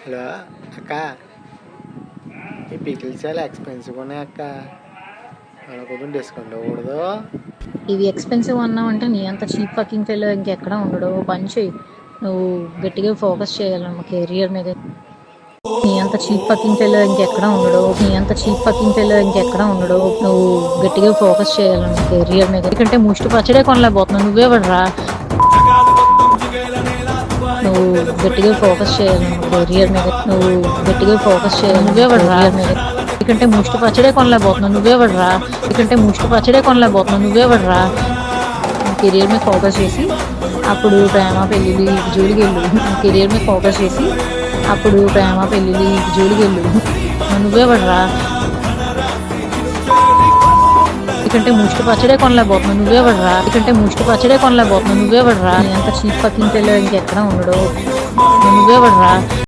Hello అక్క, ఈ pickles చాలా ఎక్స్పెన్సివ్ ఉన్నాయి అక్క. అలా కొంచెం డిస్కౌంట్ ఇవ్వకూడదు? ఇవి ఎక్స్పెన్సివ్ అన్నావు అంటే నీ అంత చీప్ ఫకింగ్ ఫెలో ఇంకెక్కడ ఉండడు. పని చెయ్యి, నువ్వు గట్టిగా ఫోకస్ చేయాలన్న కెరియర్ మీద. నీ అంత చీప్ ఫకింగ్ ఫెలో ఇంకెక్కడ ఉండడు. నువ్వు గట్టిగా ఫోకస్ చేయాలన్న కెరియర్ మీద. ఎందుకంటే ముష్టి పచ్చడే కొనలేకపోతున్నావు, నువ్వే పడరా. నువ్వు గట్టిగా ఫోకస్ చేయాలన్న కెరియర్ మీద. నువ్వే పడరా మీద. ఎందుకంటే ముష్టి పచ్చడే కొనలేకపోతున్నావు, నువ్వే పడరా. కెరియర్ మీద ఫోకస్ చేసి అప్పుడు ప్రేమ పెళ్ళిళ్ళు జోలికి వెళ్ళు. నువ్వే పడరా. ఎందుకంటే ముష్టి పచ్చడే కొనలేకపోతున్నావు, నువ్వే పడరా. నీ అంత చీప్ ఫకింగ్ ఫెలో ఇంకెక్కడ ఉండడు, నువ్వే పడరా.